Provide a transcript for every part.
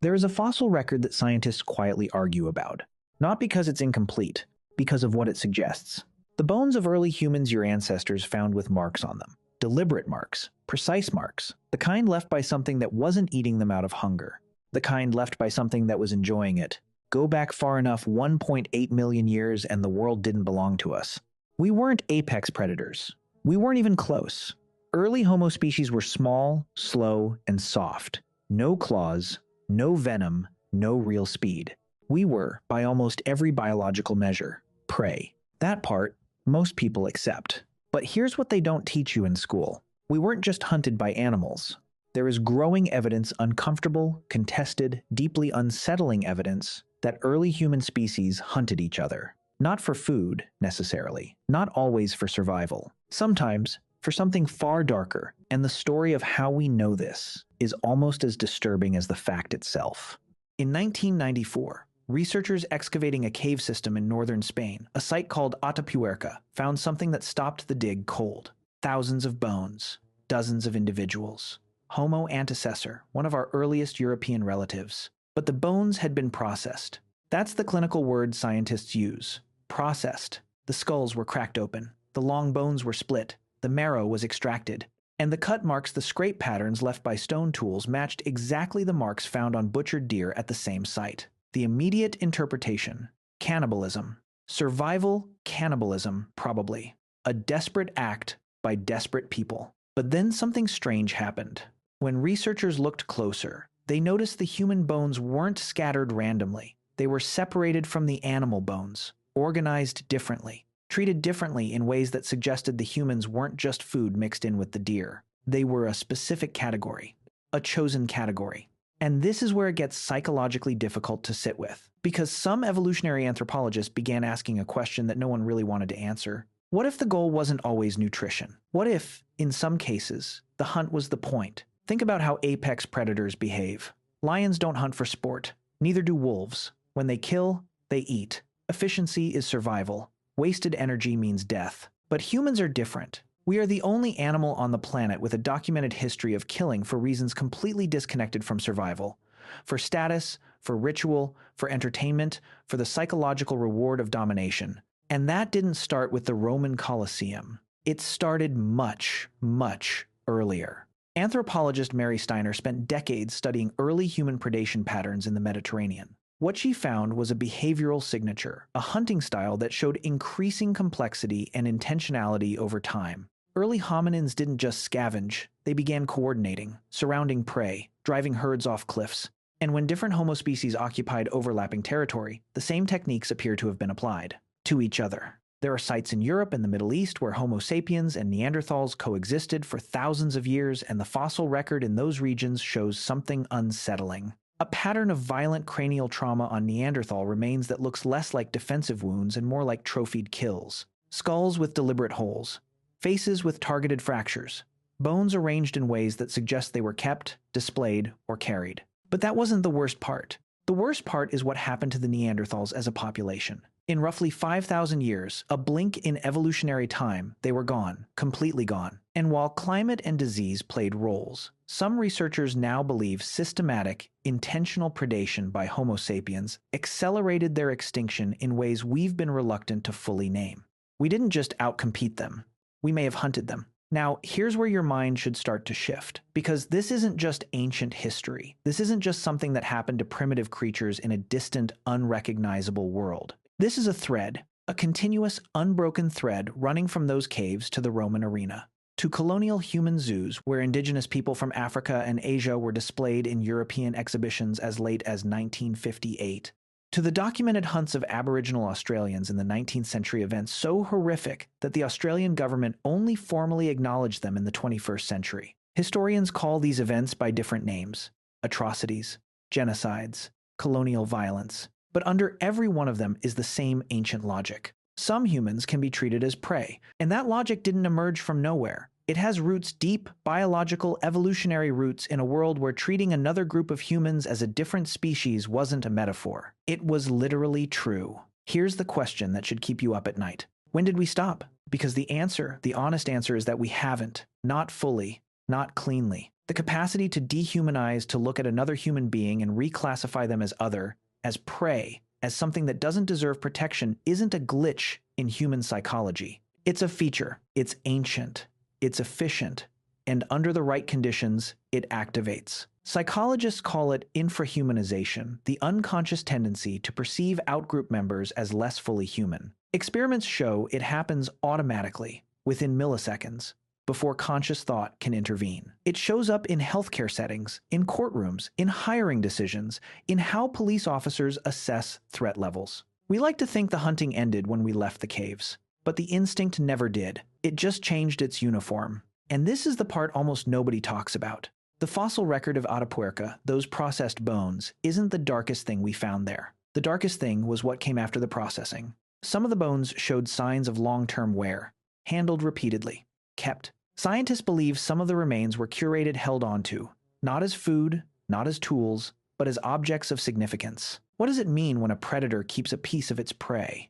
There is a fossil record that scientists quietly argue about, not because it's incomplete, because of what it suggests. The bones of early humans your ancestors found with marks on them. Deliberate marks, precise marks, the kind left by something that wasn't eating them out of hunger, the kind left by something that was enjoying it. Go back far enough, 1.8 million years, and the world didn't belong to us. We weren't apex predators. We weren't even close. Early Homo species were small, slow, and soft. No claws, no venom, no real speed. We were, by almost every biological measure, prey. That part, most people accept. But here's what they don't teach you in school. We weren't just hunted by animals. There is growing evidence, uncomfortable, contested, deeply unsettling evidence, that early human species hunted each other. Not for food, necessarily. Not always for survival. Sometimes, for something far darker, and the story of how we know this is almost as disturbing as the fact itself. In 1994, researchers excavating a cave system in northern Spain, a site called Atapuerca, found something that stopped the dig cold. Thousands of bones, dozens of individuals. Homo antecessor, one of our earliest European relatives. But the bones had been processed. That's the clinical word scientists use. Processed. The skulls were cracked open. The long bones were split. The marrow was extracted. And the cut marks, the scrape patterns left by stone tools, matched exactly the marks found on butchered deer at the same site. The immediate interpretation: cannibalism. Survival cannibalism, probably. A desperate act by desperate people. But then something strange happened. When researchers looked closer, they noticed the human bones weren't scattered randomly. They were separated from the animal bones, organized differently, treated differently in ways that suggested the humans weren't just food mixed in with the deer. They were a specific category, a chosen category. And this is where it gets psychologically difficult to sit with, because some evolutionary anthropologists began asking a question that no one really wanted to answer. What if the goal wasn't always nutrition? What if, in some cases, the hunt was the point? Think about how apex predators behave. Lions don't hunt for sport. Neither do wolves. When they kill, they eat. Efficiency is survival. Wasted energy means death. But humans are different. We are the only animal on the planet with a documented history of killing for reasons completely disconnected from survival. For status, for ritual, for entertainment, for the psychological reward of domination. And that didn't start with the Roman Colosseum. It started much, much earlier. Anthropologist Mary Steiner spent decades studying early human predation patterns in the Mediterranean. What she found was a behavioral signature, a hunting style that showed increasing complexity and intentionality over time. Early hominins didn't just scavenge, they began coordinating, surrounding prey, driving herds off cliffs. And when different Homo species occupied overlapping territory, the same techniques appear to have been applied to each other. There are sites in Europe and the Middle East where Homo sapiens and Neanderthals coexisted for thousands of years, and the fossil record in those regions shows something unsettling. A pattern of violent cranial trauma on Neanderthal remains that looks less like defensive wounds and more like trophied kills. Skulls with deliberate holes, faces with targeted fractures, bones arranged in ways that suggest they were kept, displayed, or carried. But that wasn't the worst part. The worst part is what happened to the Neanderthals as a population. In roughly 5,000 years, a blink in evolutionary time, they were gone, completely gone. And while climate and disease played roles, some researchers now believe systematic, intentional predation by Homo sapiens accelerated their extinction in ways we've been reluctant to fully name. We didn't just outcompete them. We may have hunted them. Now, here's where your mind should start to shift, because this isn't just ancient history. This isn't just something that happened to primitive creatures in a distant, unrecognizable world. This is a thread, a continuous, unbroken thread running from those caves to the Roman arena, to colonial human zoos where indigenous people from Africa and Asia were displayed in European exhibitions as late as 1958, to the documented hunts of Aboriginal Australians in the 19th century, events so horrific that the Australian government only formally acknowledged them in the 21st century. Historians call these events by different names: atrocities, genocides, colonial violence. But under every one of them is the same ancient logic. Some humans can be treated as prey, and that logic didn't emerge from nowhere. It has roots, deep, biological, evolutionary roots, in a world where treating another group of humans as a different species wasn't a metaphor. It was literally true. Here's the question that should keep you up at night. When did we stop? Because the answer, the honest answer, is that we haven't. Not fully. Not cleanly. The capacity to dehumanize, to look at another human being and reclassify them as other, as prey, as something that doesn't deserve protection, isn't a glitch in human psychology. It's a feature. It's ancient. It's efficient. And under the right conditions, it activates. Psychologists call it infrahumanization, the unconscious tendency to perceive outgroup members as less fully human. Experiments show it happens automatically, within milliseconds, before conscious thought can intervene. It shows up in healthcare settings, in courtrooms, in hiring decisions, in how police officers assess threat levels. We like to think the hunting ended when we left the caves, but the instinct never did. It just changed its uniform. And this is the part almost nobody talks about. The fossil record of Atapuerca, those processed bones, isn't the darkest thing we found there. The darkest thing was what came after the processing. Some of the bones showed signs of long-term wear, handled repeatedly, kept. Scientists believe some of the remains were curated, held onto, not as food, not as tools, but as objects of significance. What does it mean when a predator keeps a piece of its prey?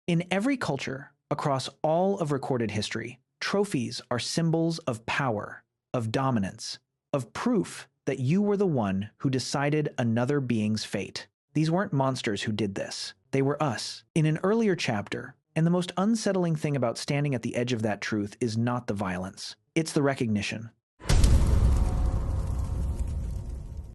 In every culture, across all of recorded history, trophies are symbols of power, of dominance, of proof that you were the one who decided another being's fate. These weren't monsters who did this. They were us. In an earlier chapter, and the most unsettling thing about standing at the edge of that truth is not the violence. It's the recognition.